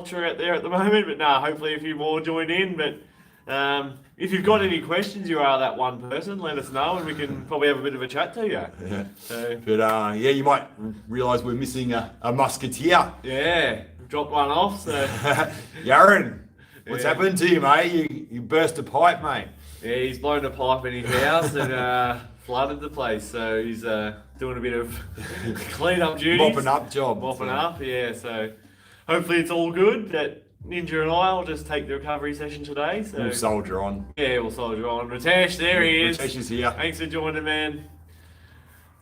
out there at the moment, but hopefully a few more join in. But if you've got any questions, you are that one person, let us know and we can probably have a bit of a chat to you. Yeah. So, But you might realise we're missing a musketeer. Yeah, we've dropped one off. So Yaron, what's happened to you, mate? You burst a pipe, mate. Yeah, he's blown a pipe in his house and flooded the place. So he's doing a bit of clean-up duties. Mopping up job. Mopping up, yeah. So hopefully it's all good. That Ninja and I will just take the recovery session today. So We'll soldier on. Yeah, we'll soldier on. Ritesh, there he is. Ritesh is here. Thanks for joining, man.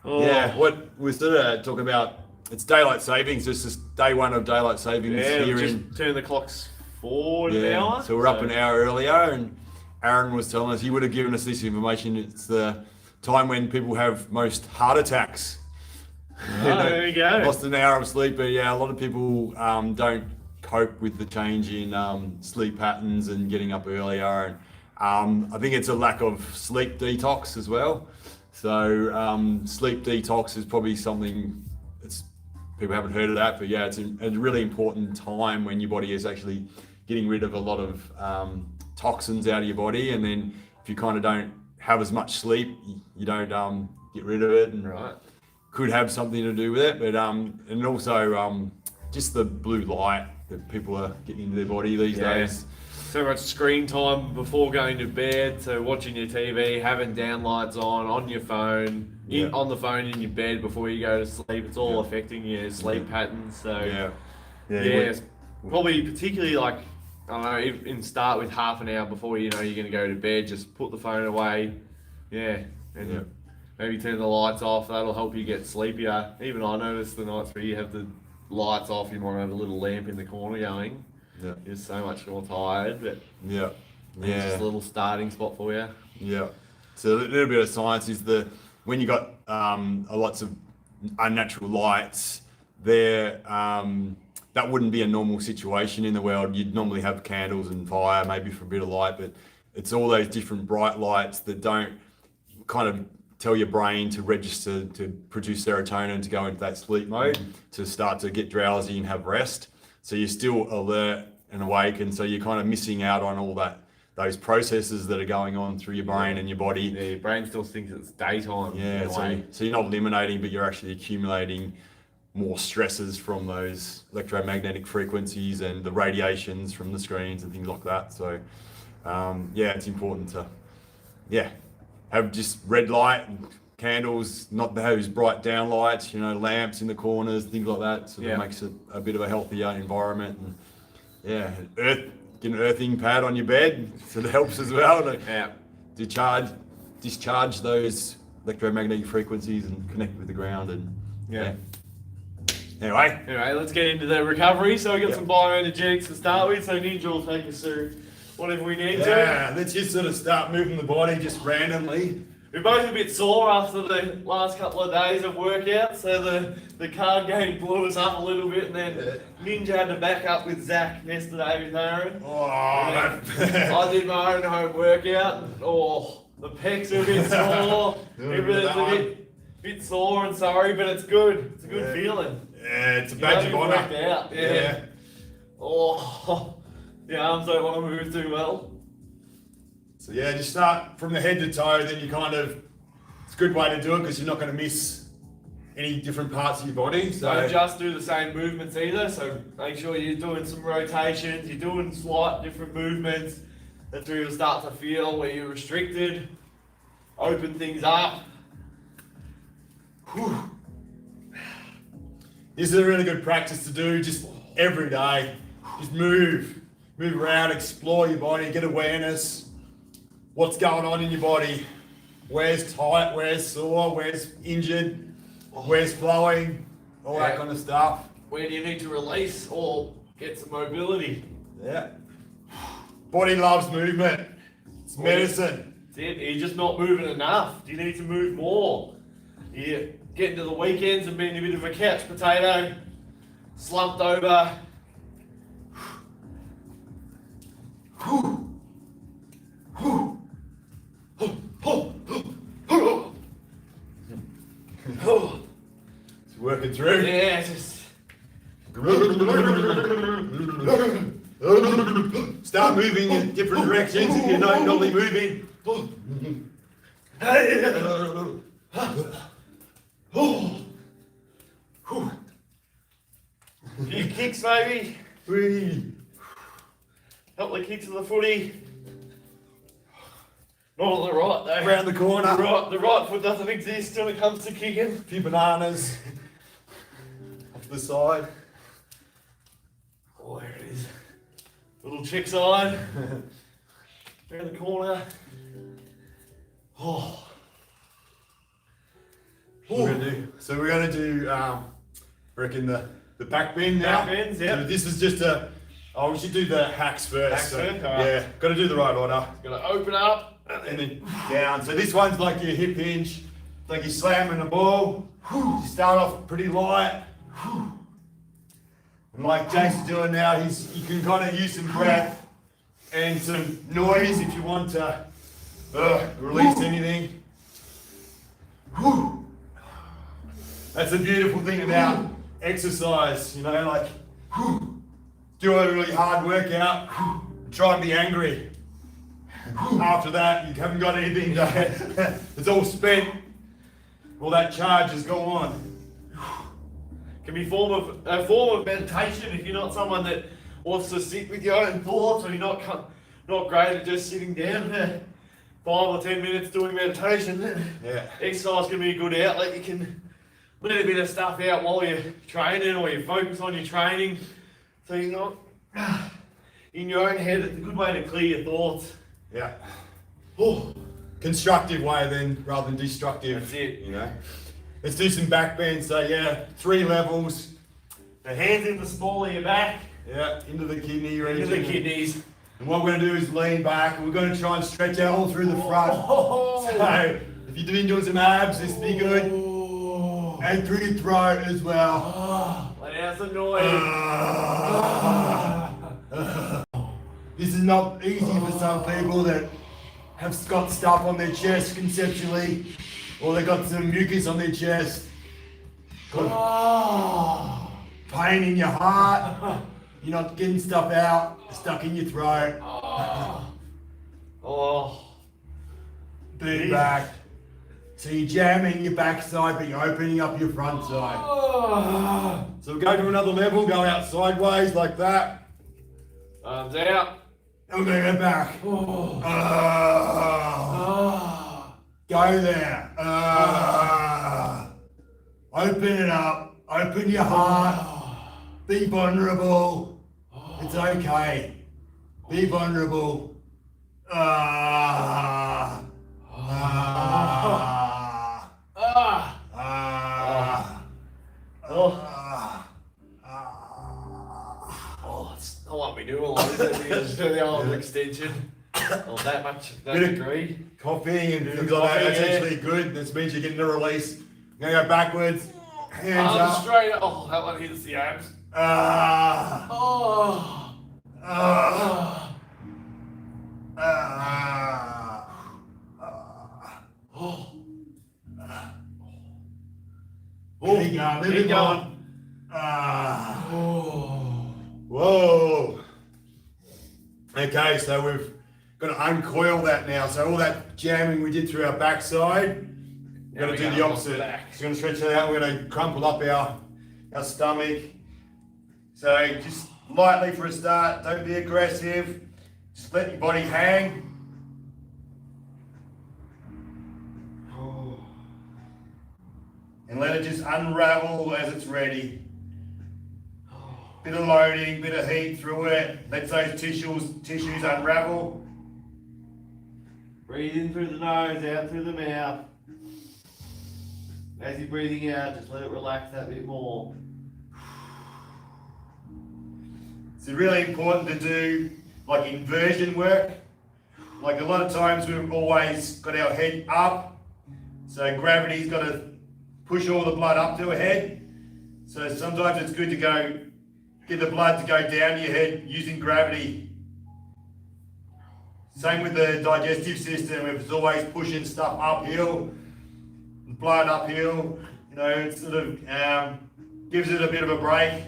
Oh. Yeah, what we're sort of talking about, it's daylight savings. This is day one of daylight savings here just in... turn the clocks forward an hour. So we're up an hour earlier, and Aaron was telling us, he would have given us this information, it's the time when people have most heart attacks. There we go. Lost an hour of sleep, but yeah, a lot of people don't cope with the change in sleep patterns and getting up earlier. And I think it's a lack of sleep detox as well. So sleep detox is probably something people haven't heard of that, but yeah, it's a really important time when your body is actually getting rid of a lot of toxins out of your body. And then if you kind of don't have as much sleep, you don't get rid of it, and could have something to do with it. But and also just the blue light that people are getting into their body these days. So much screen time before going to bed, so watching your TV, having downlights on your phone, on the phone in your bed before you go to sleep. It's all affecting your sleep patterns. So it's probably particularly like, I don't know, even start with half an hour before you know you're going to go to bed. Just put the phone away, and maybe turn the lights off. That'll help you get sleepier. Even I notice the nights where you have the lights off, you might have a little lamp in the corner going. Yeah. You're so much more tired, but it's just a little starting spot for you. Yeah. So a little bit of science is when you got lots of unnatural lights there, that wouldn't be a normal situation in the world. You'd normally have candles and fire, maybe for a bit of light, but it's all those different bright lights that don't kind of tell your brain to register to produce serotonin to go into that sleep mode, to start to get drowsy and have rest. So you're still alert and awake, and so you're kind of missing out on all those processes that are going on through your brain and your body. Yeah, your brain still thinks it's daytime. Yeah, so you're not eliminating, but you're actually accumulating more stresses from those electromagnetic frequencies and the radiations from the screens and things like that. So it's important to have just red light and candles, not those bright down lights, lamps in the corners, things like that. So that makes it a bit of a healthier environment. And get an earthing pad on your bed, so that helps as well to discharge those electromagnetic frequencies and connect with the ground. And Anyway, let's get into the recovery. So we got some bioenergetics to start with. So Ninja will take us through whatever we need to. Yeah, let's just sort of start moving the body just randomly. We're both a bit sore after the last couple of days of workout, so the card game blew us up a little bit, and then Ninja had to back up with Zach yesterday with Aaron. I did my own home workout. The pecs are a bit sore. Everything's a bit sore and sorry, but it's good. It's a good feeling. Yeah, it's a badge of honour. The arms don't want to move too well. So just start from the head to toe, then it's a good way to do it because you're not going to miss any different parts of your body. So don't just do the same movements either, so make sure you're doing some rotations, you're doing slight different movements. That's where you'll start to feel where you're restricted. Open things up. Whew. This is a really good practice to do just every day. Just move around, explore your body, get awareness. What's going on in your body? Where's tight? Where's sore? Where's injured? Where's flowing? All that kind of stuff. Where do you need to release or get some mobility? Yeah. Body loves movement. It's medicine. That's it. You're just not moving enough. You need to move more. You're getting to the weekends and being a bit of a couch potato, slumped over. It's working through. Yeah, just Start moving in different directions if you're not normally moving. Few kicks maybe. Whee. Couple of kicks of the footy. Not on the right though. Around the corner. The right foot doesn't exist when it comes to kicking. A few bananas. Off to the side. Oh, there it is. Little check side. Around the corner. Oh. So we're going to do, I reckon the back bend now. Back bends, yeah. So this is just we should do the hacks first. Hacks first, alright. Yeah, got to do the right order. Gonna open up And then down. So this one's like your hip hinge, like you're slamming the ball. You start off pretty light. And like Jason's doing now, you can kind of use some breath and some noise if you want to release anything. That's the beautiful thing about exercise, you know, like do a really hard workout, try and be angry. After that, you haven't got anything, it's all spent, all that charge has gone. can be a form of meditation if you're not someone that wants to sit with your own thoughts, or you're not great at just sitting down 5 or 10 minutes doing meditation. Yeah. Exercise can be a good outlet. You can let a bit of stuff out while you're training, or you focus on your training, so you're not in your own head. It's a good way to clear your thoughts. Yeah. Oh, constructive way then, rather than destructive. That's it. You know. Let's do some back bends. So yeah, 3 levels. The hands in the small of your back, Yeah, into the kidney region. into the kidneys. And what we're going to do is lean back, and we're going to try and stretch out all through the front. So if you've been doing some abs, this will be good. And through your throat as well. Let out some noise. This is not easy for some people that have got stuff on their chest conceptually, or they got some mucus on their chest. Pain in your heart. You're not getting stuff out, stuck in your throat. Lean back. So you're jamming your backside, but you're opening up your front side. So we'll go to another level, go out sideways like that. Arms out. And we're going to go back. Go there. Open it up. Open your heart. Be vulnerable. It's okay. Be vulnerable. I won't be doing all this. Just do the old extension. Or that degree. Coffee and things like that. That's actually good. This means you're getting a release. You're going to go backwards. Hands Arms up. straight up. Oh, that one hits the abs. Keep going, keep going. Whoa. Okay, so we've got to uncoil that now. So all that jamming we did through our backside, we're going to do the opposite. So we're going to stretch it out. We're going to crumple up our stomach. So just lightly for a start. Don't be aggressive. Just let your body hang. And let it just unravel as it's ready. Bit of loading, bit of heat through it. Let those tissues unravel. Breathe in through the nose, out through the mouth. As you're breathing out, just let it relax that bit more. It's really important to do like inversion work. Like a lot of times we've always got our head up, so gravity's got to push all the blood up to our head. So sometimes it's good to get the blood to go down your head using gravity. Same with the digestive system. If it's always pushing stuff uphill, blood uphill, you know, it sort of gives it a bit of a break.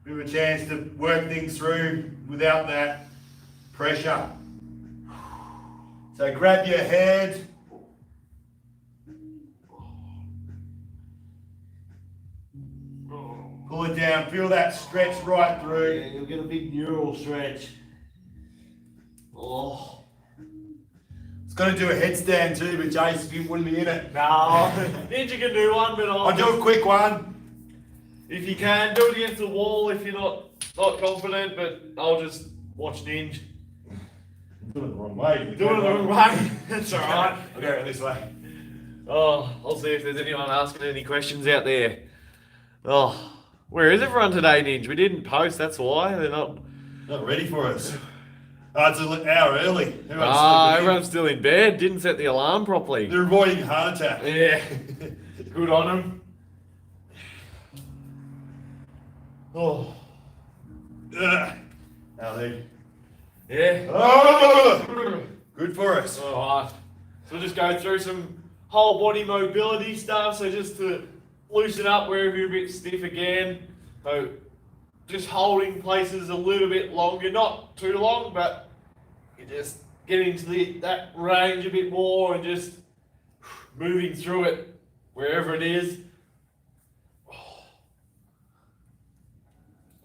bit of a chance to work things through without that pressure. So grab your head. Pull it down, feel that stretch right through. Yeah, you'll get a big neural stretch. Oh. It's going to do a headstand too, but Jason wouldn't be in it. No, Ninja can do one, but I'll do a quick one. if you can, do it against the wall if you're not confident, but I'll just watch Ninja. Doing it the wrong way. You're doing it the wrong way. That's alright. I'll go this way. Oh, I'll see if there's anyone asking any questions out there. Oh, where is everyone today, Ninja? We didn't post, that's why. They're not ready for us. It's an hour early. Everyone's still in bed. Didn't set the alarm properly. They're avoiding heart attack. Yeah. Good on them. Oh. Ali. Yeah. Oh, good for us. Alright. So we'll just go through some whole body mobility stuff. So just to loosen up wherever you're a bit stiff again. So just holding places a little bit longer, not too long, but you just get into that range a bit more and just moving through it wherever it is.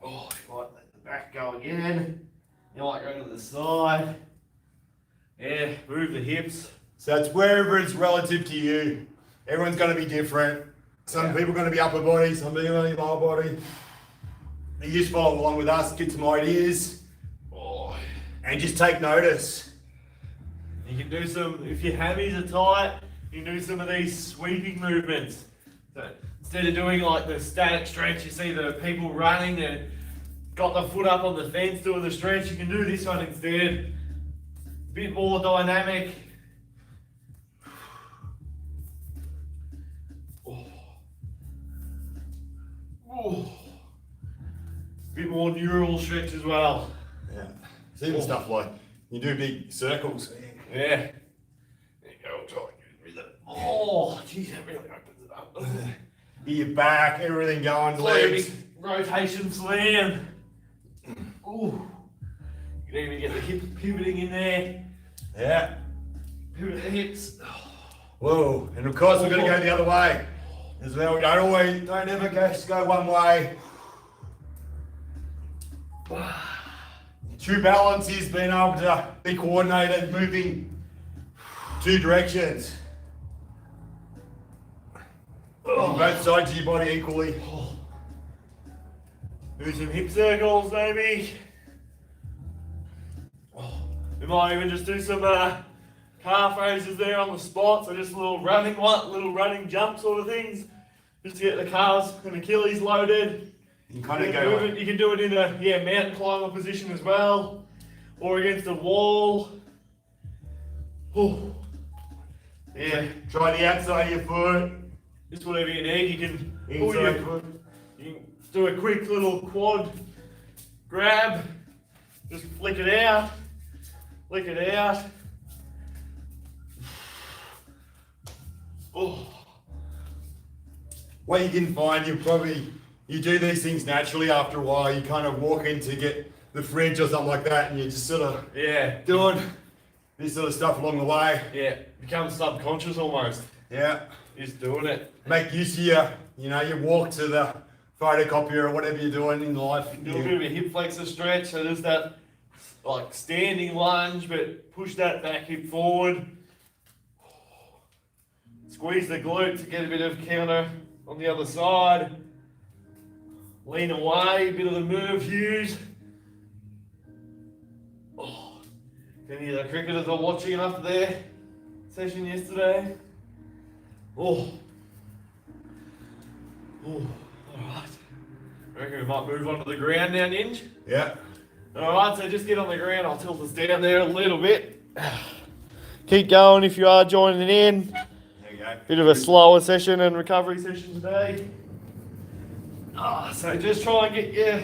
Oh, you might let the back go again. You might go to the side. Yeah, move the hips. So it's wherever it's relative to you. Everyone's going to be different. Some people are going to be upper body, some people are going to be lower body. You just follow along with us, get some ideas, and just take notice. You can do some, if your hammies are tight, you can do some of these sweeping movements. So instead of doing like the static stretch, you see the people running and got the foot up on the fence doing the stretch, you can do this one instead. A bit more dynamic. Bit more neural stretch as well. Yeah. It's even stuff like you do big circles. Yeah. There you go, I'll try and use it. Oh, geez, that really opens it up, doesn't it? Get your back, everything going, It's like a legs. big rotation slam. Ooh. You can even get the hip pivoting in there. Yeah. Pivot the hips. Whoa. And of course we're going to go the other way as well. We don't ever just go one way. True balance is being able to be coordinated, moving two directions. On both sides of your body equally. Do some hip circles, maybe. We might even just do some calf raises there on the spot, so just little running jump sort of things. Just to get the calves and Achilles loaded. You can kind of go. You can do it in a mountain climber position as well, or against a wall. Ooh. Yeah. Try the outside of your foot. Just whatever you need. You can pull Inside your, foot. you can do a quick little quad grab. Just flick it out. Flick it out. Oh. What you can find, you do these things naturally after a while. You kind of walk in to get the fridge or something like that, and you're just sort of doing this sort of stuff along the way. Yeah, becomes subconscious almost. Yeah. Just doing it. Make use of your walk to the photocopier or whatever you're doing in life. Do a bit of a hip flexor stretch, so there's that like standing lunge, but push that back hip forward. Squeeze the glute to get a bit of counter on the other side. Lean away, bit of the move use. Oh, any of the cricketers are watching after their session yesterday. Oh. Oh, alright. I reckon we might move onto the ground now, Ninja. Yeah. Alright, so just get on the ground. I'll tilt us down there a little bit. Keep going if you are joining in. There you go. Bit of a slower session and recovery session today. So just try and get your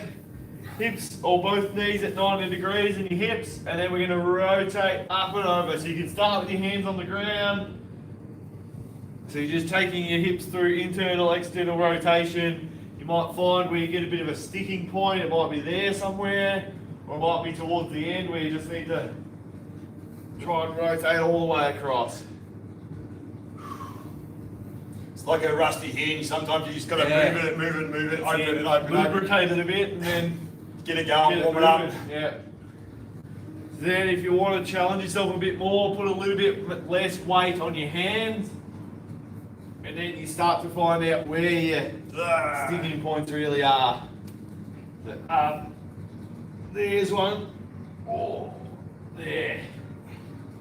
hips or both knees at 90 degrees in your hips, and then we're going to rotate up and over. So you can start with your hands on the ground. So you're just taking your hips through internal, external rotation. You might find where you get a bit of a sticking point. It might be there somewhere, or it might be towards the end where you just need to try and rotate all the way across. It's like a rusty hinge. Sometimes you just got to move it, open it. Lubricate it a bit and then Get it going, warm it moving. up. Yeah. Then if you want to challenge yourself a bit more, put a little bit less weight on your hands. And then you start to find out where your sticking points really are. There's one. Oh, there.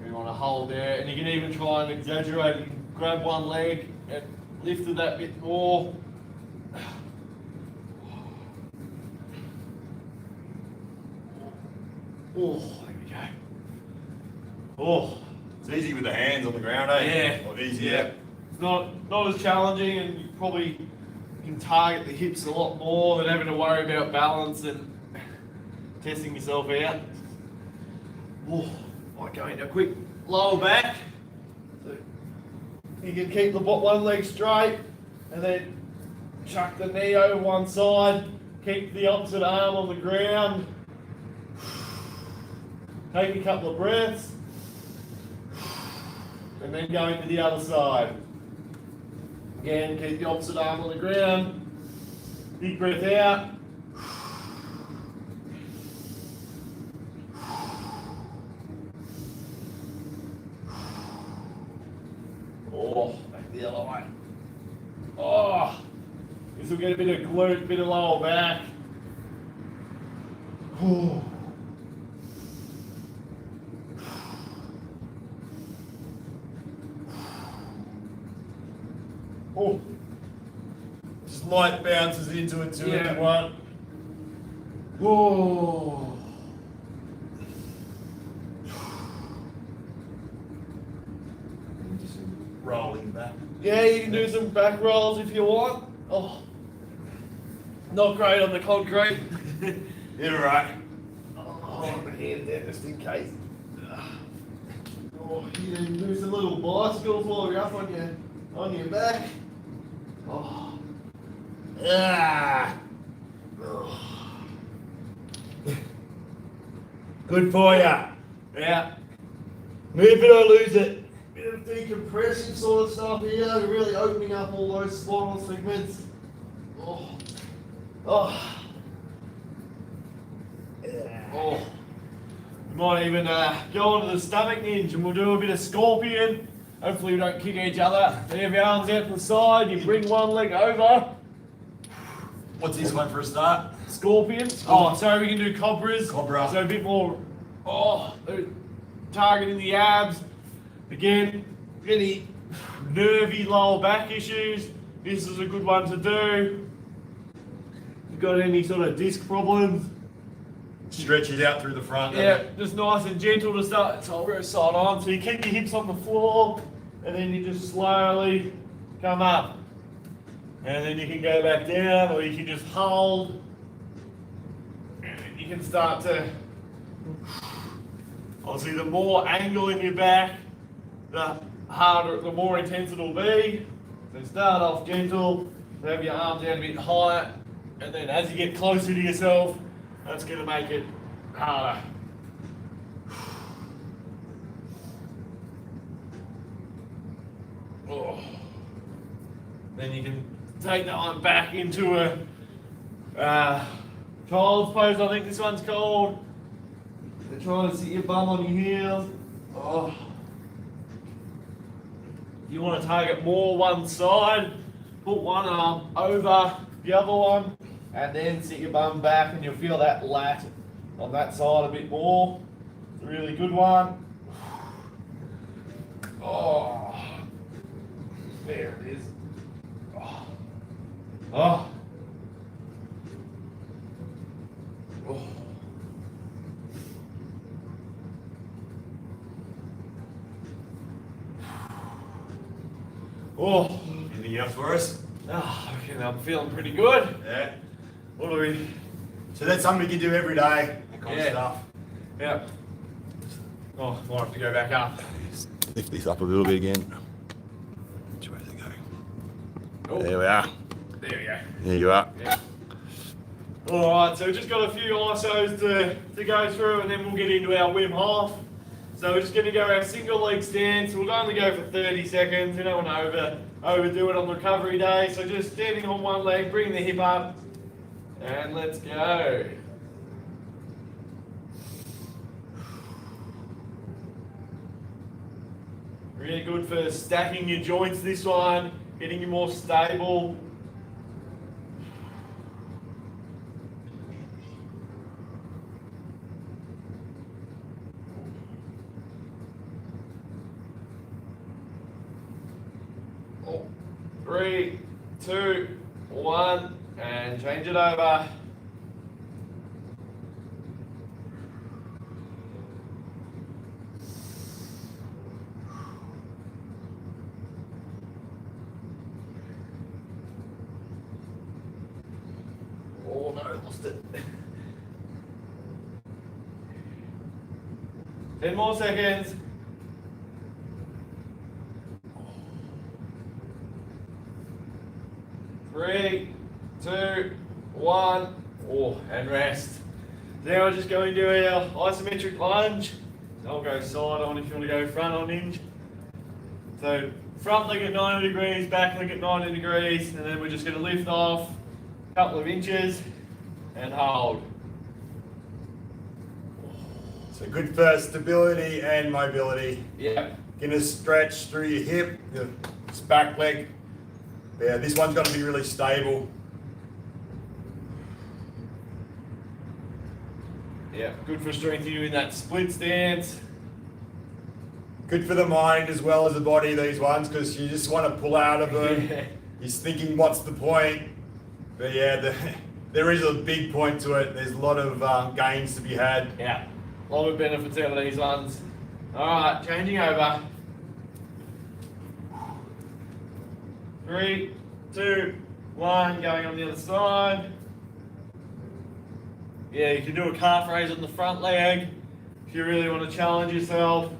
You want to hold there. And you can even try and exaggerate it. You can grab one leg and lift it that bit more. Oh, there we go. Oh, It's easy with the hands on the ground, eh? yeah. Or easy, Yeah. It's not as challenging, and you probably can target the hips a lot more than having to worry about balance and testing yourself out. Oh, might go into a quick lower back. So you can keep the one leg straight and then chuck the knee over one side, keep the opposite arm on the ground. Take a couple of breaths and then go into the other side. Again, keep the opposite arm on the ground. Big breath out. Oh, back the other way. Oh, this will get a bit of glute, bit of lower back. Oh. Oh. Just light bounces into it too if you want. Whoa. Just rolling back. Yeah, you can do some back rolls if you want. Oh, not great on the concrete. Yeah, right. Oh, my hand there just in case. Oh, you can do some little bicycles while you're up on your back. Oh. Ah. Good for ya. Yeah. Move it or lose it. Bit of decompression sort of stuff here, really opening up all those spinal segments. Oh. Oh. Oh. We might even go onto the stomach hinge and we'll do a bit of scorpion. Hopefully we don't kick each other. You have your arms out to the side, you bring one leg over. What's this one for a start? Scorpion. Oh, sorry, we can do cobras. Cobra. So a bit more, targeting the abs. Again, any nervy lower back issues, this is a good one to do. If you've got any sort of disc problems, Stretch it out through the front. yeah, just nice and gentle to start. So I'll go side on. So you keep your hips on the floor, and then you just slowly come up. And then you can go back down, or you can just hold. And then you can start to, obviously the more angle in your back, the harder, the more intense it'll be. So start off gentle, have your arms down a bit higher, and then as you get closer to yourself, that's going to make it harder. Oh. Then you can take that one back into a child's pose, I think this one's called. They're trying to sit your bum on your heels. Oh. You want to target more one side, put one arm over the other one, and then sit your bum back, and you'll feel that lat on that side a bit more. It's a really good one. Oh, there it is. Oh. Oh. Oh. Oh. Anything else for us? Oh, okay, I'm feeling pretty good. Yeah. What do we? So that's something we can do every day. That kind of Yeah. stuff. Yeah. Oh, might have to go back up. Lift this up a little bit again. Which way is it going? Oh, There we are. there we go. There you are. Yeah. Alright, so we've just got a few ISOs to go through and then we'll get into our Wim Hof. So we're just going to go our single leg stance. We'll only go for 30 seconds. We don't want to overdo it on recovery day. So just standing on one leg, bring the hip up, and let's go. Really good for stacking your joints, this one, getting you more stable. Oh, 3, 2, 1, and change it over. Oh no, lost it. 10 more seconds. Three, 2, 1, and rest. Now we're just going to do our isometric lunge. I'll go side on if you want to go front on hinge. So front leg at 90 degrees, back leg at 90 degrees, and then we're just going to lift off a couple of inches and hold. So good for stability and mobility. Yeah. Gonna stretch through your hip, your back leg. Yeah, this one's got to be really stable. Yeah, good for strengthening in that split stance. Good for the mind as well as the body, these ones, because you just want to pull out of them. Yeah. You're thinking, what's the point? But yeah, there is a big point to it. There's a lot of gains to be had. Yeah, a lot of benefits out of these ones. Alright, changing over. 3, 2, 1, going on the other side. Yeah, you can do a calf raise on the front leg if you really want to challenge yourself.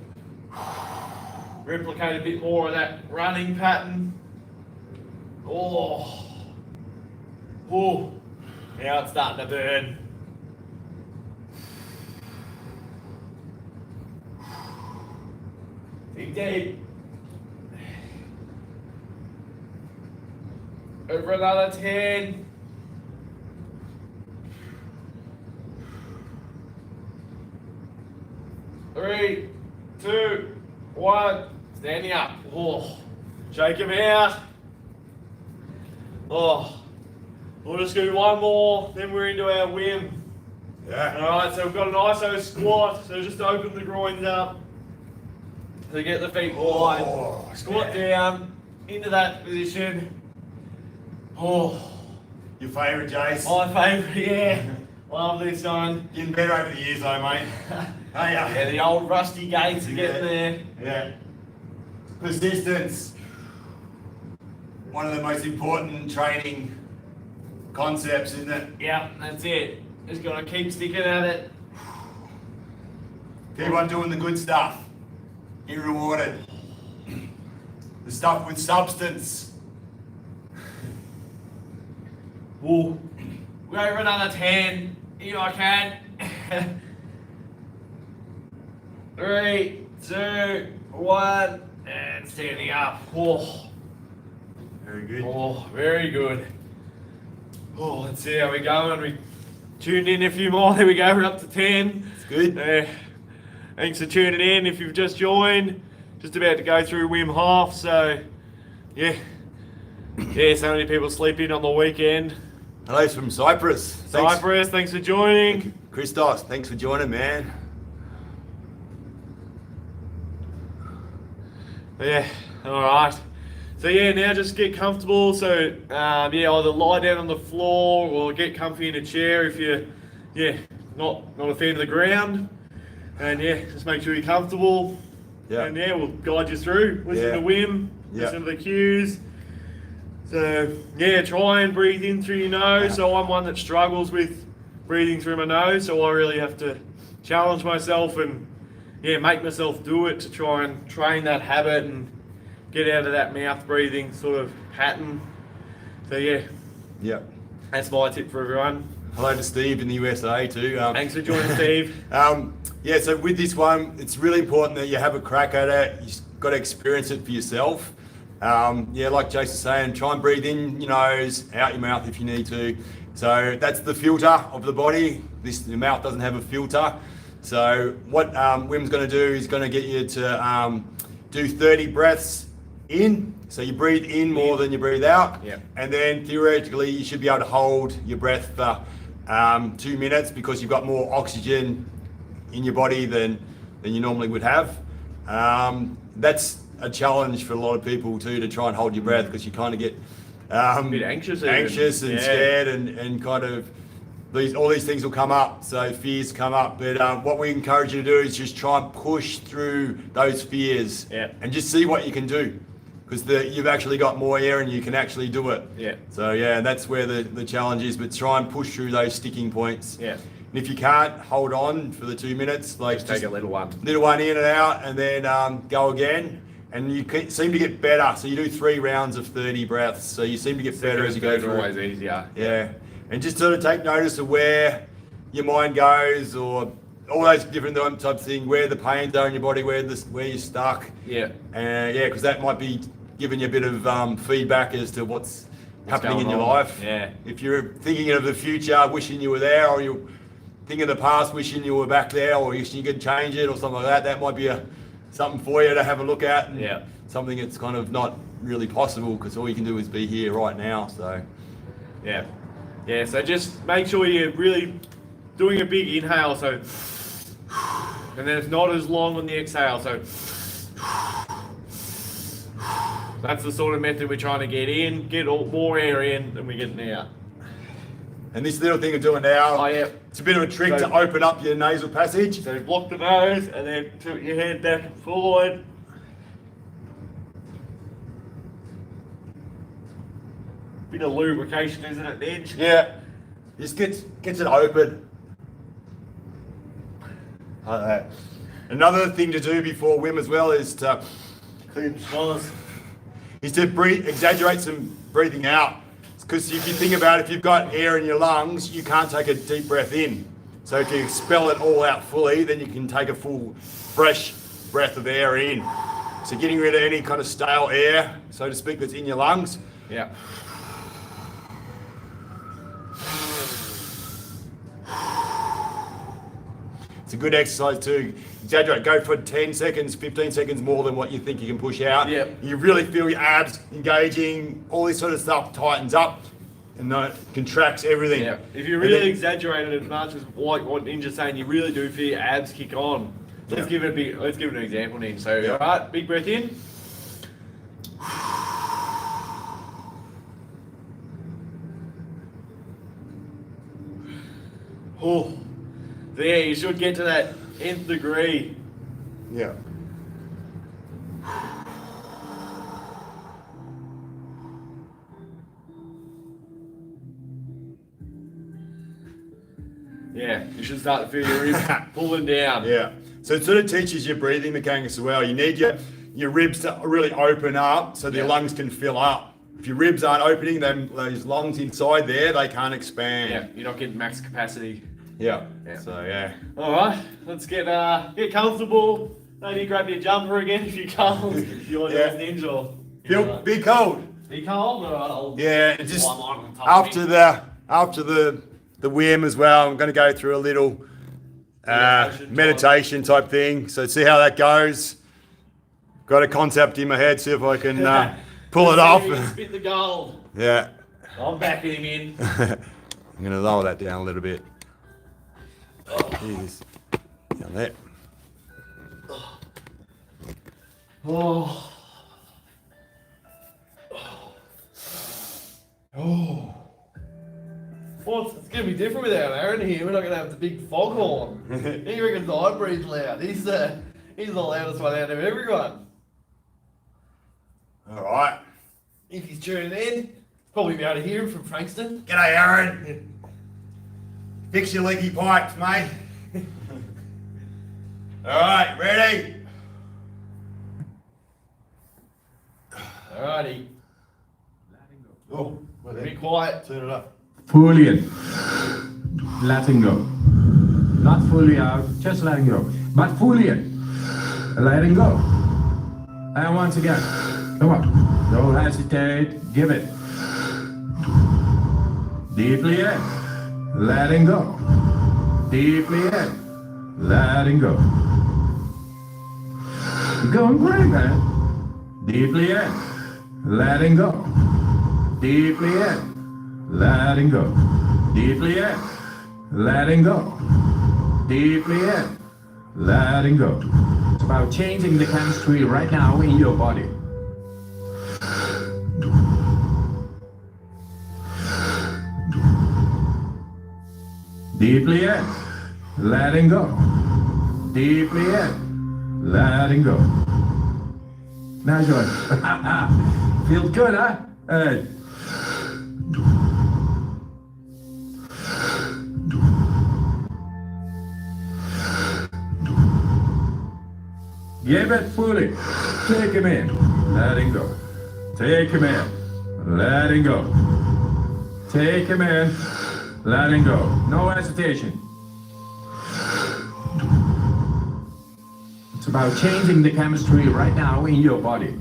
Replicate a bit more of that running pattern. Oh, now it's starting to burn. Dig deep. Over another 10. Three, 2, 1. Standing up. Oh, shake him out. Oh, we'll just do one more, then we're into our Wim. Yeah. Alright, so we've got an ISO squat, so just open the groins up to get the feet wide. Oh, Squat down into that position. Oh, Your favourite, Jace? my favourite, yeah. Love this one. Getting better over the years, though, mate. Hey, Yeah, the old rusty gates are getting there. Yeah. Persistence. One of the most important training concepts, isn't it? Yeah, that's it. Just gotta keep sticking at it. Keep on doing the good stuff. Get rewarded. The stuff with substance. We'll go for another 10, if I can. 3, 2, 1, and standing up. Oh, Very good. oh, very good. Oh, let's see how we're going. We tuned in a few more. There we go. We're up to 10. It's good. Thanks for tuning in. If you've just joined, just about to go through Wim Hof. So, yeah, so many people sleep in on the weekend. Hello from Cyprus. Cyprus, thanks for joining. Christos, thanks for joining, man. Yeah, all right. So yeah, now just get comfortable. So yeah, either lie down on the floor or get comfy in a chair if you're, not a fan of the ground. And yeah, just make sure you're comfortable. Yeah. And yeah, we'll guide you through. Listen to Wim, listen to the cues. So yeah, try and breathe in through your nose. So I'm one that struggles with breathing through my nose. So I really have to challenge myself and make myself do it to try and train that habit and get out of that mouth breathing sort of pattern. So yeah, Yeah. that's my tip for everyone. hello to Steve in the USA too. Thanks for joining, Steve. Yeah, so with this one, it's really important that you have a crack at it. You've got to experience it for yourself. Yeah, like Jason's saying, try and breathe in your nose, out your mouth if you need to. So that's the filter of the body. The mouth doesn't have a filter. So what Wim's going to do is going to get you to do 30 breaths in. So you breathe in more than you breathe out. Yep. And then theoretically, you should be able to hold your breath for 2 minutes because you've got more oxygen in your body than you normally would have. That's a challenge for a lot of people too, to try and hold your breath, because you kind of get A bit anxious and scared and kind of all these things will come up. So fears come up, but what we encourage you to do is just try and push through those fears and just see what you can do, because you've actually got more air and you can actually do it. Yeah. So yeah, that's where the challenge is, but try and push through those sticking points. Yeah. And if you can't hold on for the 2 minutes, like Just take a little one. Little one in and out, and then go again. And you seem to get better. So you do 3 rounds of 30 breaths. So you seem to get better as you go through. Always easier. Yeah. And just sort of take notice of where your mind goes, or all those different types of things, where the pains are in your body, where you're stuck. Yeah. Yeah, because that might be giving you a bit of feedback as to what's happening in your life. Yeah. If you're thinking of the future, wishing you were there, or you're thinking of the past, wishing you were back there, or wishing you could change it, or something like that might be something for you to have a look at. And something that's kind of not really possible, because all you can do is be here right now. So yeah. Yeah, so just make sure you're really doing a big inhale, so, and then it's not as long on the exhale, so that's the sort of method we're trying to get in, get more air in than we're getting out. And this little thing I'm doing now, it's a bit of a trick to open up your nasal passage. So block the nose and then tilt your head back and forward. Bit of lubrication, isn't it, Nedge? Yeah, just gets it open. Like that. Another thing to do before Wim as well is to Clean the swallows. is to exaggerate some breathing out. Because if you think about it, if you've got air in your lungs, you can't take a deep breath in. So if you expel it all out fully, then you can take a full, fresh breath of air in. So getting rid of any kind of stale air, so to speak, that's in your lungs. Yeah. It's a good exercise to exaggerate. Go for 10 seconds, 15 seconds more than what you think you can push out. Yep. You really feel your abs engaging, all this sort of stuff tightens up and contracts everything. Yeah. If you really exaggerate it as much as what Ninja's saying, you really do feel your abs kick on. Let's give it an example, Ninja. So, all right, big breath in. Oh. There, you should get to that nth degree. Yeah. Yeah, you should start to feel your ribs pulling down. Yeah. So it sort of teaches your breathing mechanics as well. You need your ribs to really open up so your lungs can fill up. If your ribs aren't opening, then those lungs inside there, they can't expand. Yeah, you're not getting max capacity. Yeah. So yeah. All right, let's get comfortable. Maybe grab your jumper again if you can't. If you want to Ninja. Be cold. Be cold. All right, yeah, and just after the Wim as well, I'm going to go through a little meditation type thing. So see how that goes. Got a concept in my head. See if I can pull it off. Spit the gold. Yeah. I'm backing him in. I'm going to lower that down a little bit. Jeez. Down there. Oh. Oh. Well, it's going to be different without Aaron here. We're not going to have the big foghorn. He reckons I breathe loud. He's the loudest one out of everyone. All right. If he's tuning in, probably be able to hear him from Frankston. G'day, Aaron. Fix your leaky pipes, mate. All right, ready? Alrighty. Oh, Be quiet. turn it up. Fully in. letting go. Not fully out, just letting go. But fully in, letting go. And once again, come on. Don't hesitate, give it. Deeply in, letting go. Deeply in, letting go. You're going great, man. Deeply in, letting go. Deeply in, letting go. Deeply in, letting go. Deeply in, letting go. It's about changing the chemistry right now in your body. Deeply in, letting go. Deeply in, letting go. Now join. Feels good, huh? Hey. Give it fully. Take him in. Letting go. Take him in. Letting go. Take him in. Letting go. No hesitation. It's about changing the chemistry right now in your body.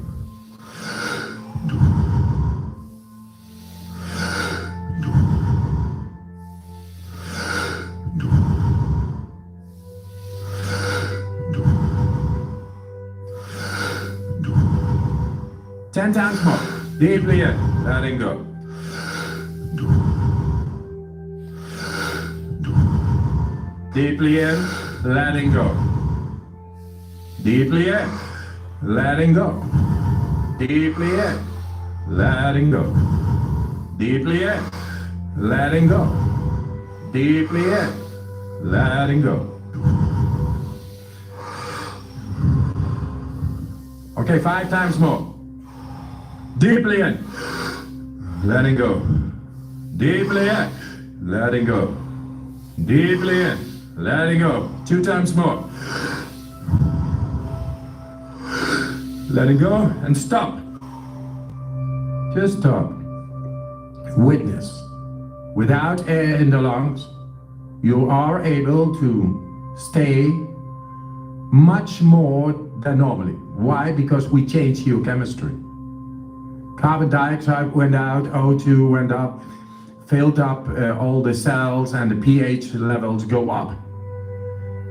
Ten times more. Deeply in. Letting go. Deeply in. Letting go. Deeply in. Letting go. Deeply in. Letting go. Deeply in. Letting go. Deeply in. Letting go. Okay, 5 times more. Deeply in, letting go. Deeply in, letting go. Deeply in, letting go. 2 times more. Letting go and stop. Just stop. Witness. Without air in the lungs, you are able to stay much more than normally. Why? Because we changed your chemistry. Carbon dioxide went out, O2 went up, filled up all the cells, and the pH levels go up.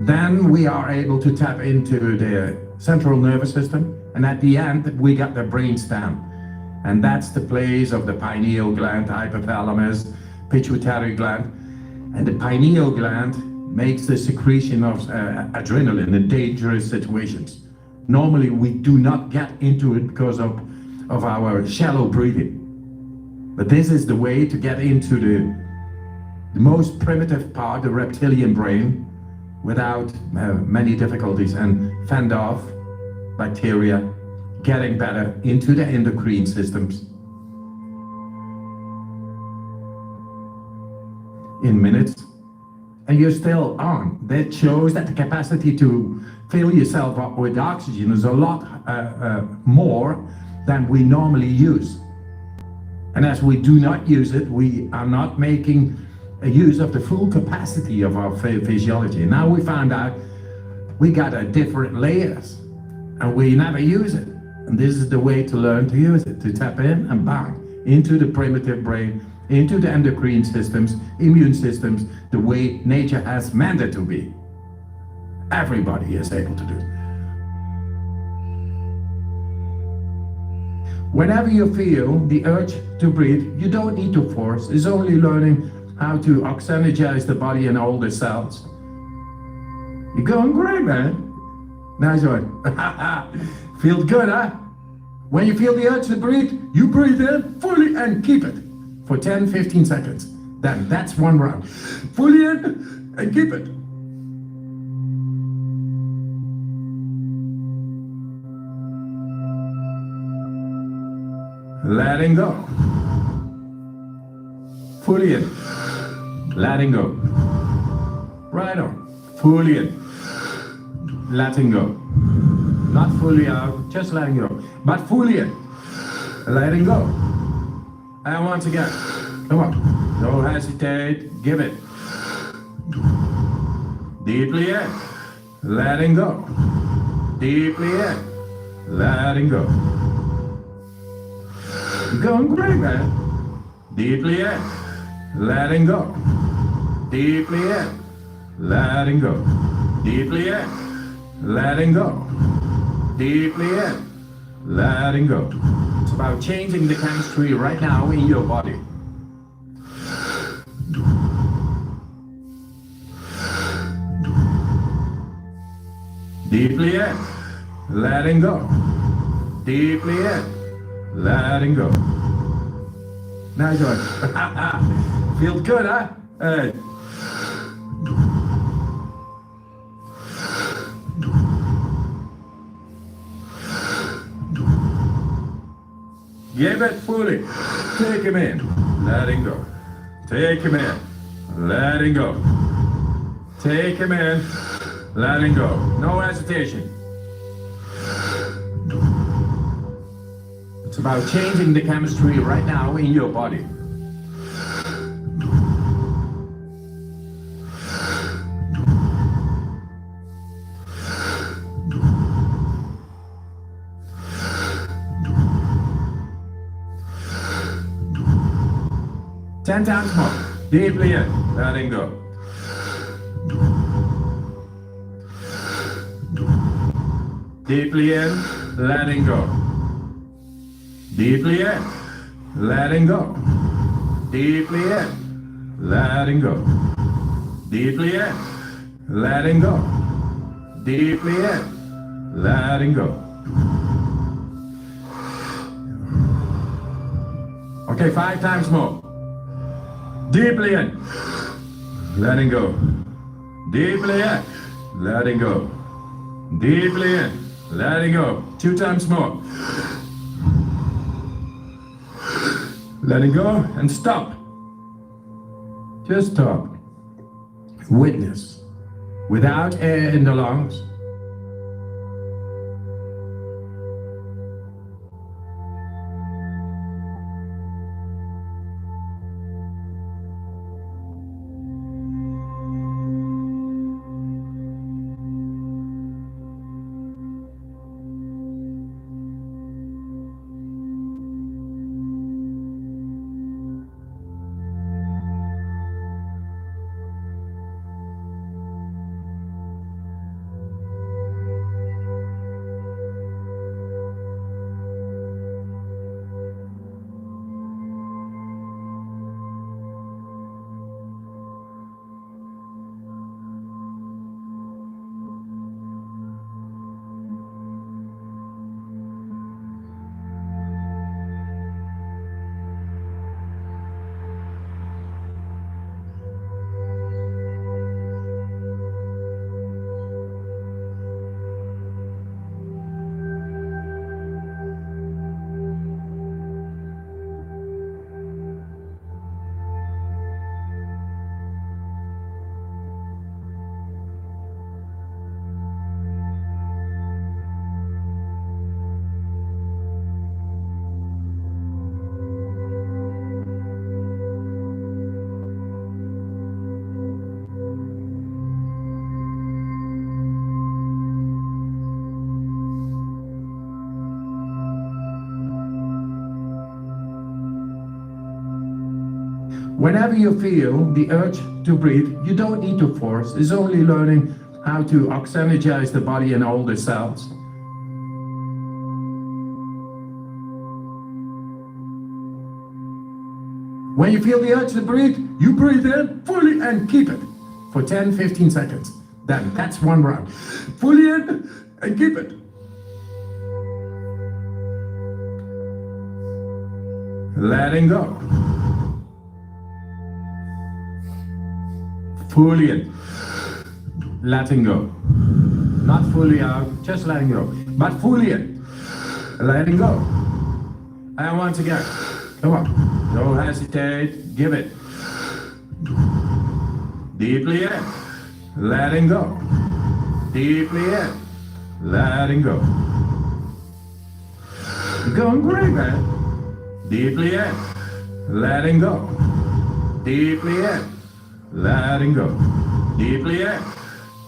Then we are able to tap into the central nervous system, and at the end we got the brainstem, and that's the place of the pineal gland, hypothalamus, pituitary gland, and the pineal gland makes the secretion of adrenaline in dangerous situations. Normally we do not get into it because of our shallow breathing. But this is the way to get into the most primitive part, the reptilian brain, without many difficulties, and fend off bacteria, getting better into the endocrine systems. In minutes, and you're still on. That shows that the capacity to fill yourself up with oxygen is a lot more than we normally use. And as we do not use it, we are not making a use of the full capacity of our physiology. Now we found out we got a different layers and we never use it. And this is the way to learn to use it, to tap in and bang into the primitive brain, into the endocrine systems, immune systems, the way nature has meant it to be. Everybody is able to do it. Whenever you feel the urge to breathe, you don't need to force. It's only learning how to oxygenate the body and all the cells. You're going great, man. Nice one. Feels good, huh? When you feel the urge to breathe, you breathe in fully and keep it for 10-15 seconds. Then that's one round. Fully in and keep it. Letting go. Fully in. Letting go. Right on. Fully in. Letting go. Not fully out, just letting go. But fully in. Letting go. And once again, come on. Don't hesitate. Give it. Deeply in. Letting go. Deeply in. Letting go. You're going great, man. Deeply in. Letting go. Deeply in. Letting go. Deeply in. Letting go. Deeply in. Letting go. It's about changing the chemistry right now in your body. Deeply in. Letting go. Deeply in. Letting go. Nice one. Feels good, huh? Hey. Give it fully. Take him in. Letting go. Take him in. Letting go. Take him in. Letting go. No hesitation. It's about changing the chemistry right now in your body. Ten times more. Deeply in. Letting go. Deeply in. Letting go. Deeply in. Letting go. Deeply in. Letting go. Deeply in. Letting go. Deeply in. Letting go. Okay, 5 times more. Deeply in. Letting go. Deeply in. Letting go. Deeply in. Letting go. 2 times more. Letting go and stop. Just stop. Witness. Without air in the lungs. Whenever you feel the urge to breathe, you don't need to force. It's only learning how to oxygenate the body and all the cells. When you feel the urge to breathe, you breathe in fully and keep it for 10-15 seconds. Then that's one round. Fully in and keep it. Letting go. Fully in. Letting go. Not fully out, just letting go. But fully in. Letting go. And once again. Come on. Don't hesitate. Give it. Deeply in. Letting go. Deeply in. Letting go. You're going great, man. Deeply in. Letting go. Deeply in. Letting go. Deeply in.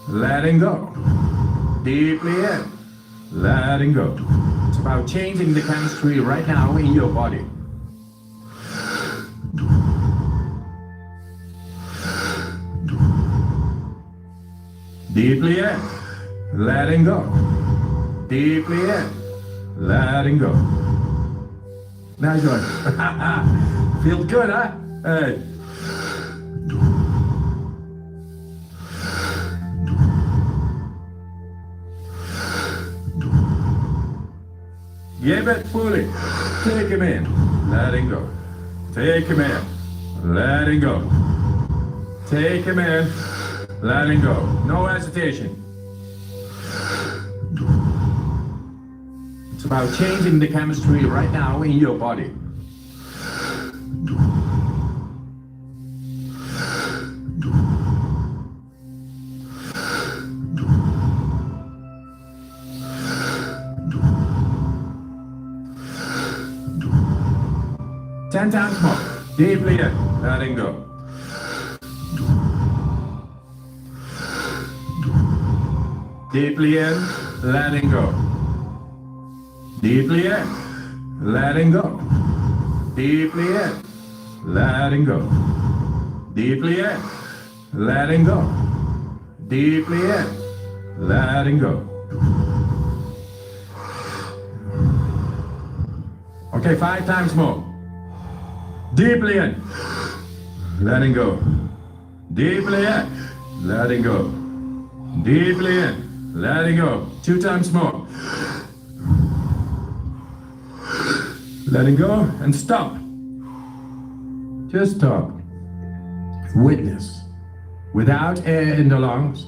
letting go. Deeply in, letting go. It's about changing the chemistry right now in your body. Deeply in, letting go. Deeply in, letting go. Nice one. Feels good, huh? Hey. Give it fully. Take him in, letting go. Take him in, letting go. Take him in, letting go. No hesitation. It's about changing the chemistry right now in your body. Ten times more. Deeply in, letting go. Deeply in, letting go. Deeply in, letting go. Deeply in, letting go. Deeply in, letting go. Deeply in, letting go. Okay, 5 times more. Deeply in, letting go. Deeply in, letting go. Deeply in, letting go. 2 times more. Letting go and stop. Just stop. Witness. Without air in the lungs.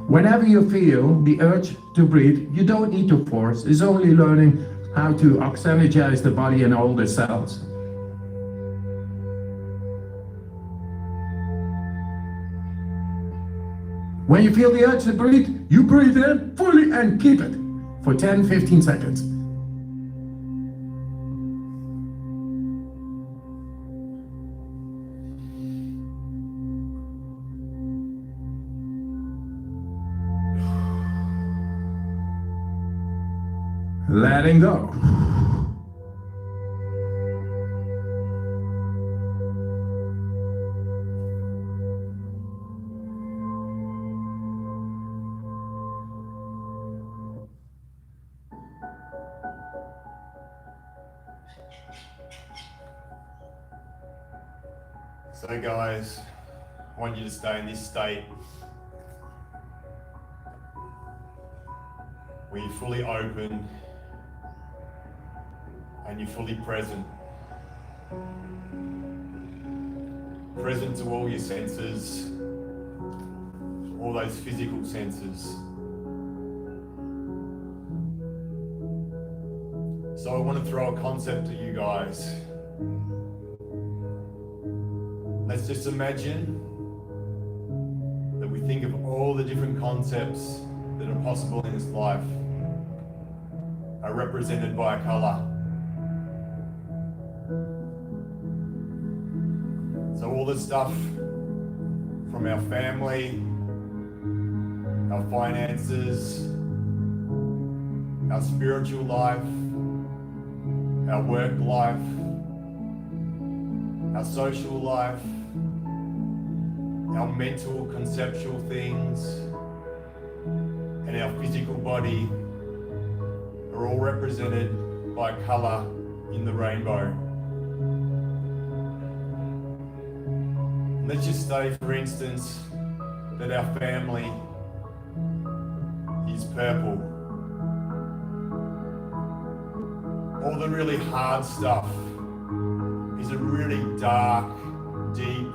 Whenever you feel the urge to breathe, you don't need to force. It's only learning how to oxygenate the body and all the cells. When you feel the urge to breathe, you breathe in fully and keep it for 10-15 seconds. Letting go. So guys, I want you to stay in this state where you're fully open and you're fully present. Present to all your senses, all those physical senses. So I want to throw a concept to you guys. Let's just imagine that we think of all the different concepts that are possible in this life are represented by a color. So all the stuff from our family, our finances, our spiritual life, our work life, our social life, our mental conceptual things, and our physical body are all represented by colour in the rainbow. Let's just say, for instance, that our family is purple. All the really hard stuff is a really dark, deep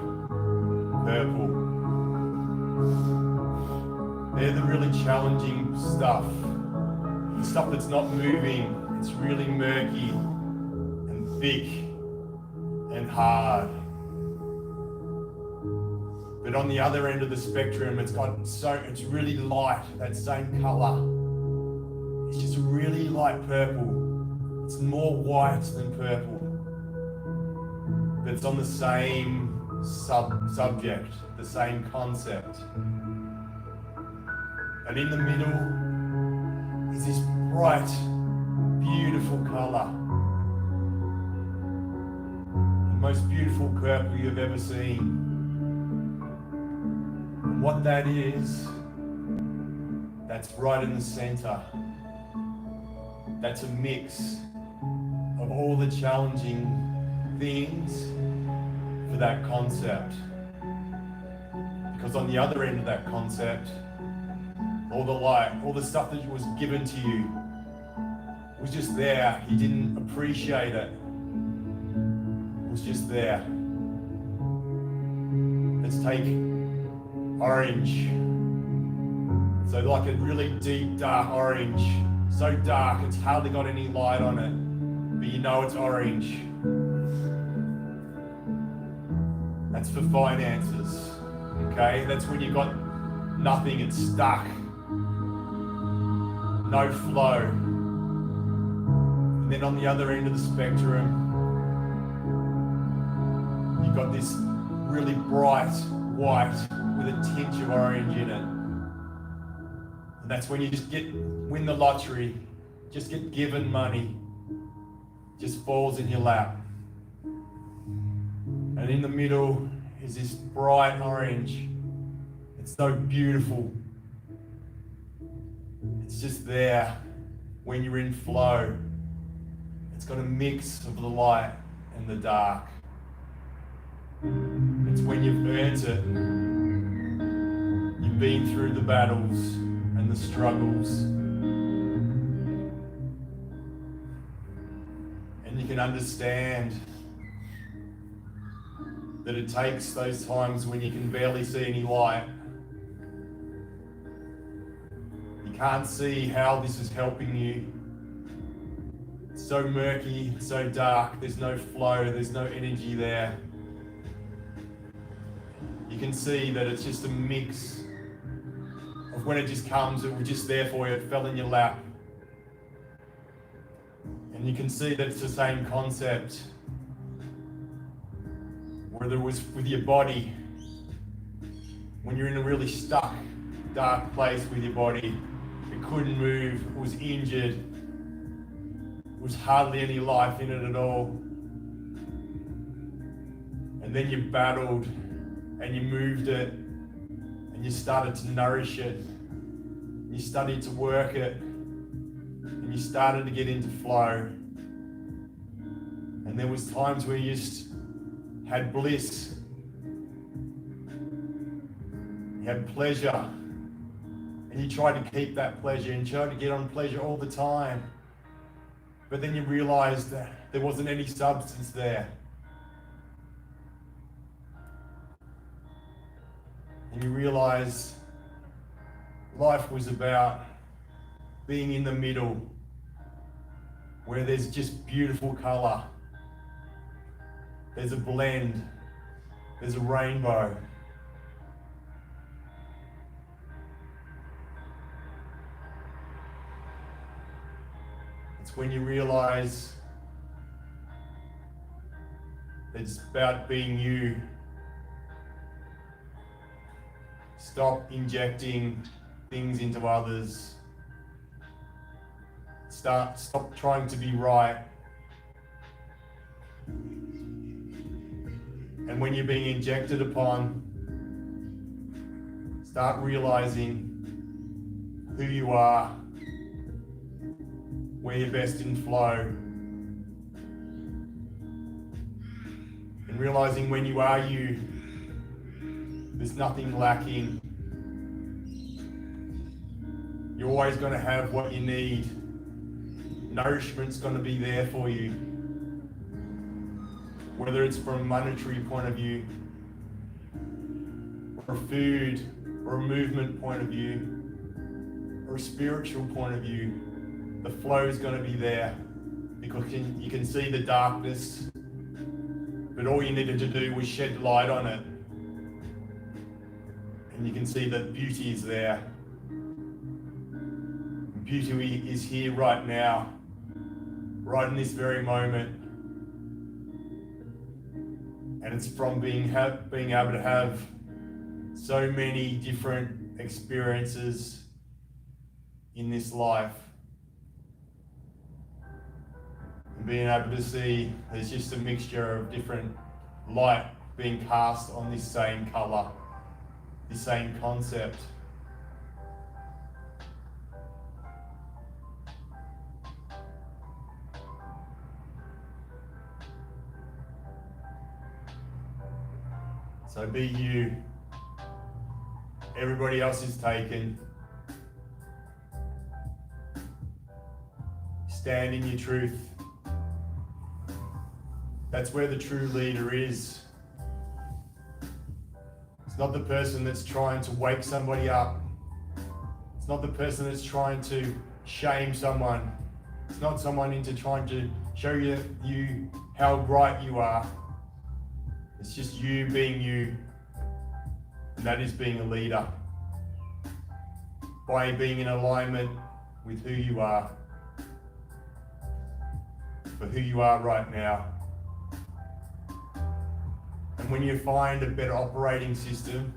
purple. They're the really challenging stuff. The stuff that's not moving, it's really murky and thick and hard. But on the other end of the spectrum, it's really light, that same colour. It's just a really light purple. It's more white than purple. But it's on the same subject, the same concept. And in the middle is this bright, beautiful colour. The most beautiful purple you've ever seen. And what that is, that's right in the centre. That's a mix of all the challenging things for that concept. Because on the other end of that concept, all the light, all the stuff that was given to you was just there. You didn't appreciate it. It was just there. Let's take orange. So like a really deep, dark orange. So dark, it's hardly got any light on it, but you know it's orange. That's for finances, okay? That's when you got nothing, it's stuck. No flow. And then on the other end of the spectrum, you've got this really bright white with a tinge of orange in it. And that's when you just win the lottery, just get given money, just falls in your lap. And in the middle is this bright orange. It's so beautiful. It's just there when you're in flow. It's got a mix of the light and the dark. It's when you've earned it. You've been through the battles and the struggles. And you can understand that it takes those times when you can barely see any light. You can't see how this is helping you. It's so murky, so dark, there's no flow, there's no energy there. You can see that it's just a mix of when it just comes, it was just there for you, it fell in your lap. And you can see that it's the same concept. Whether it was with your body, when you're in a really stuck, dark place with your body, it couldn't move, it was injured, there was hardly any life in it at all. And then you battled and you moved it and you started to nourish it. And you started to work it and you started to get into flow. And there was times where you just had bliss, you had pleasure, and you tried to keep that pleasure and tried to get on pleasure all the time. But then you realized that there wasn't any substance there. And you realize life was about being in the middle, where there's just beautiful color. There's a blend. There's a rainbow. It's when you realize that it's about being you. Stop injecting things into others. Stop trying to be right. And when you're being injected upon, start realizing who you are, where you're best in flow. And realizing when you are you, there's nothing lacking. You're always going to have what you need. Nourishment's going to be there for you. Whether it's from a monetary point of view, or a food, or a movement point of view, or a spiritual point of view, the flow is going to be there because you can see the darkness, but all you needed to do was shed light on it. And you can see that beauty is there. Beauty is here right now, right in this very moment. And it's from being able to have so many different experiences in this life. And being able to see there's just a mixture of different light being cast on this same color, this same concept. So be you. Everybody else is taken. Stand in your truth. That's where the true leader is. It's not the person that's trying to wake somebody up. It's not the person that's trying to shame someone. It's not someone into trying to show you how bright you are. It's just you being you, and that is being a leader. By being in alignment with who you are, for who you are right now. And when you find a better operating system,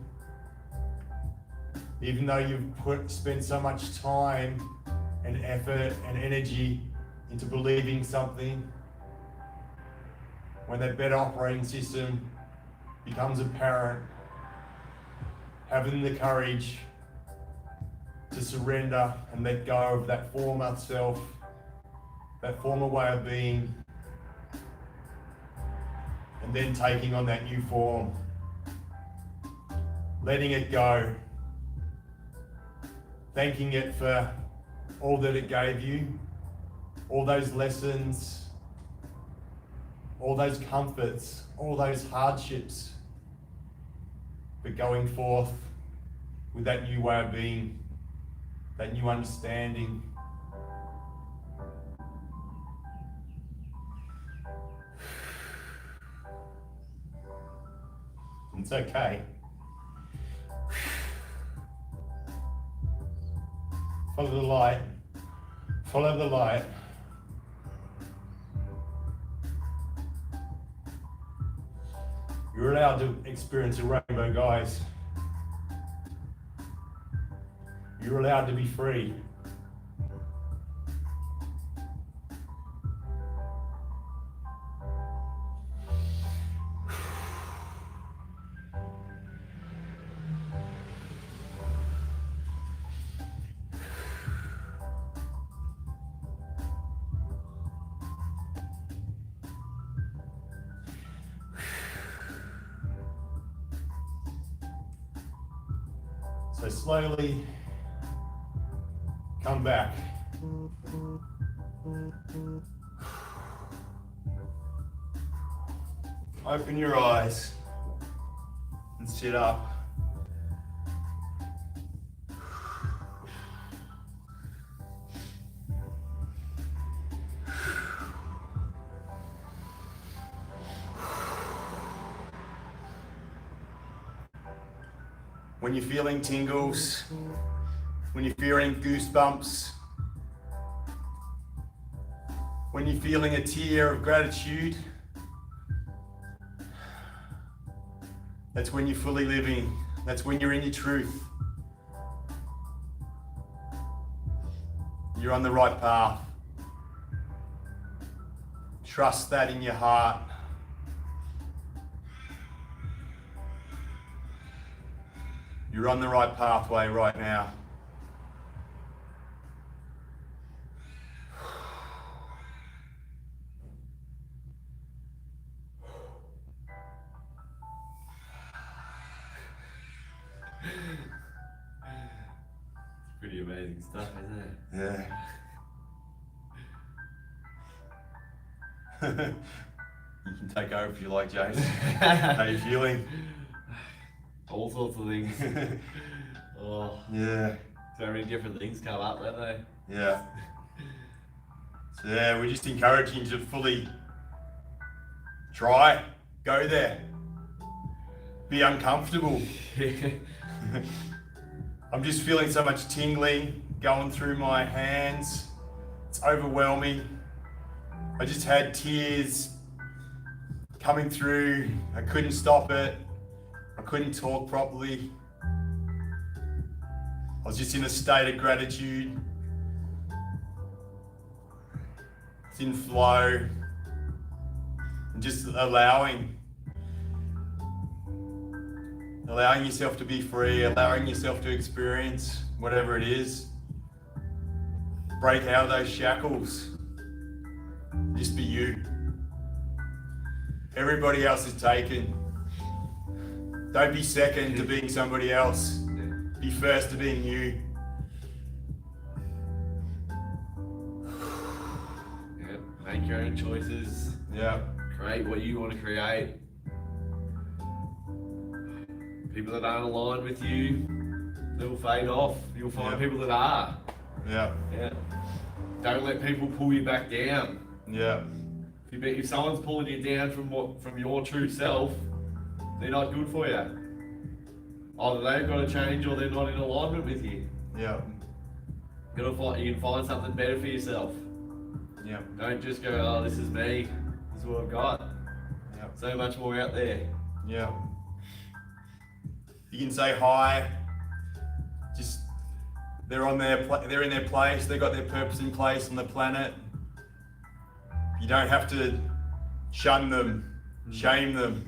even though you've spent so much time and effort and energy into believing something, when that better operating system becomes apparent, having the courage to surrender and let go of that former self, that former way of being, and then taking on that new form, letting it go, thanking it for all that it gave you, all those lessons, all those comforts, all those hardships, but going forth with that new way of being, that new understanding. It's okay. Follow the light. Follow the light. You're allowed to experience a rainbow, guys. You're allowed to be free. So slowly come back. Open your eyes and sit up. when you're feeling tingles, when you're feeling goosebumps, when you're feeling a tear of gratitude, that's when you're fully living. That's when you're in your truth. You're on the right path. Trust that in your heart. You're on the right pathway right now. It's pretty amazing stuff, isn't it? Yeah. You can take over if you like, James. How you feeling? All sorts of things. Oh, Yeah. so many different things come up, don't they? Yeah. So yeah, we're just encouraging you to fully try, go there, be uncomfortable. I'm just feeling so much tingling going through my hands. It's overwhelming. I just had tears coming through. I couldn't stop it. I couldn't talk properly. I was just in a state of gratitude. It's in flow. And just allowing yourself to be free, allowing yourself to experience whatever it is. Break out of those shackles. Just be you. Everybody else is taken. Don't be second to being somebody else. Be first to being you. Yeah, make your own choices. Yeah. Create what you want to create. People that aren't aligned with you, they'll fade off. You'll find people that are. Yeah. Yeah. Don't let people pull you back down. Yeah. If someone's pulling you down from your true self, they're not good for you. Either they've got to change or they're not in alignment with you. Yeah. You can find something better for yourself. Yeah. Don't just go, oh, this is me. This is what I've got. Yeah. So much more out there. Yeah. You can say hi. Just they're in their place. They've got their purpose in place on the planet. You don't have to shun them, shame them,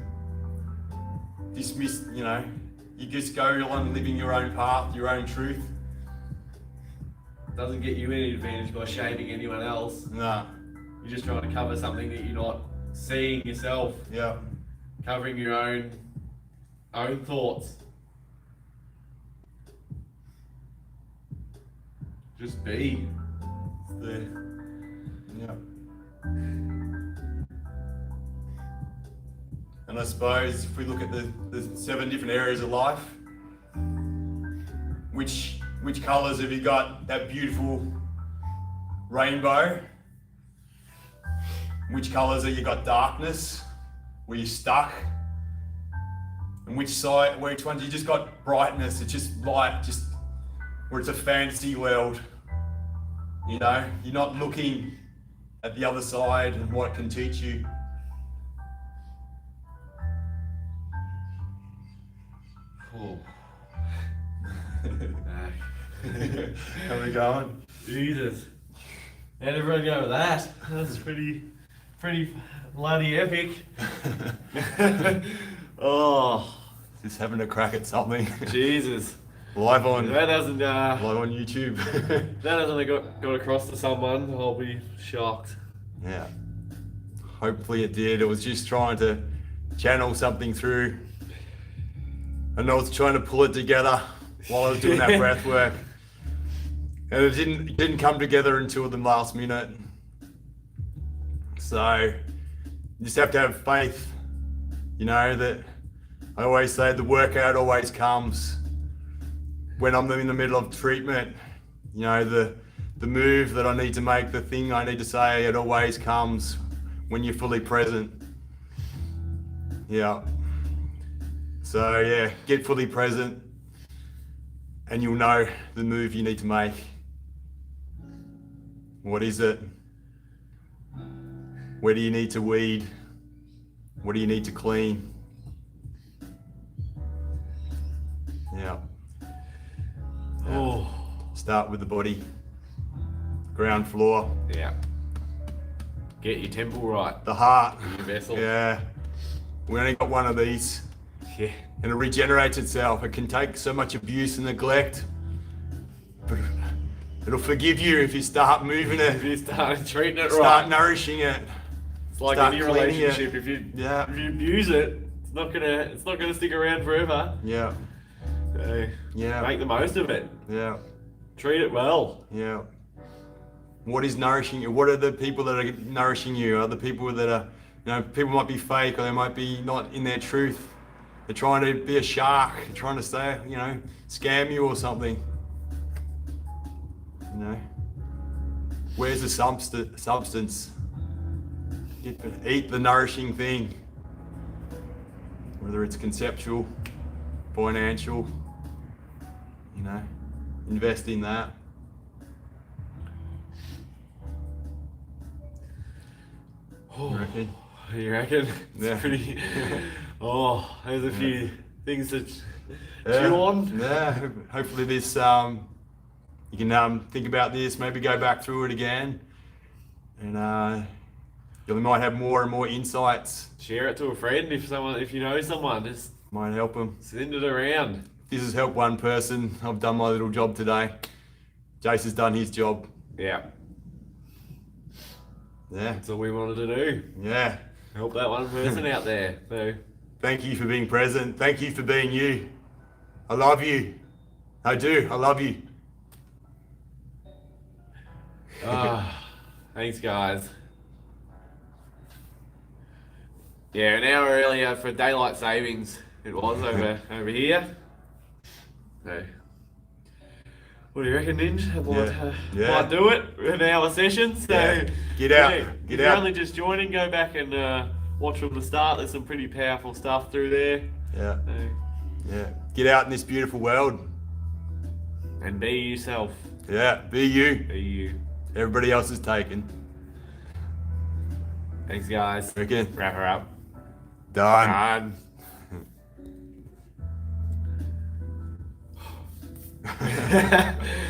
dismiss. You just go on living your own path, your own truth. Doesn't get you any advantage by shaming anyone else. Nah. You're just trying to cover something that you're not seeing yourself. Yeah. Covering your own thoughts. Just be. It's there. Yeah. And I suppose if we look at the 7 different areas of life, which colours have you got? That beautiful rainbow. Which colours have you got? Darkness, where you're stuck. And which ones you just got brightness? It's just light, just where it's a fantasy world. You're not looking at the other side and what it can teach you. Cool. How are we going? Jesus. How'd everyone go with that? That's pretty bloody epic. Oh. Just having a crack at something. Jesus. Live on YouTube. YouTube. That hasn't got across to someone, I'll be shocked. Yeah. Hopefully it did. It was just trying to channel something through. And I was trying to pull it together while I was doing that breath work. And it didn't come together until the last minute. So you just have to have faith, that I always say the workout always comes when I'm in the middle of treatment. The move that I need to make, the thing I need to say, it always comes when you're fully present. Yeah. So yeah, get fully present. and you'll know the move you need to make. What is it? Where do you need to weed? What do you need to clean? Yeah. Oh, Start with the body. Ground floor. yeah. Get your temple right. The heart. Your vessel. Yeah. We only got one of these. Yeah. And it regenerates itself. It can take so much abuse and neglect, but it'll forgive you if you start moving If it, you start treating it start right. nourishing it. It's like start any cleaning it. relationship. If you Yeah. abuse it, it's not gonna stick around forever. Yeah, So yeah, make the most of it. yeah, Treat it well. yeah. What is nourishing you? What are the people that are nourishing you? Are the people that are, people might be fake or they might be not in their truth. They're trying to be a shark, trying to say, scam you or something. Where's the substance? Eat the nourishing thing. Whether it's conceptual, financial, invest in that. You reckon? You reckon? It's Yeah. pretty. Oh, there's a few things to Yeah. chew on. Yeah, hopefully this, you can think about this, maybe go back through it again, and you might have more and more insights. Share it to a friend if you know someone. Just Might help them. send it around. This has helped one person. I've done my little job today. Jace has done his job. Yeah, Yeah, that's all we wanted to do. yeah. Help that one person out there. So Thank you for being present. Thank you for being you. I love you. I do. I love you. thanks, guys. Yeah, an hour earlier for daylight savings. It was over here. So, what do you reckon, Ninja? Might do it. An hour session. So Yeah. Get out. yeah, Get if you're out. only just joining, go back and watch from the start. There's some pretty powerful stuff through there. Yeah, So, yeah. Get out in this beautiful world. and be yourself. Yeah, be you. Be you. Everybody else is taken. Thanks, guys. Okay. Wrap her up. Done. Done.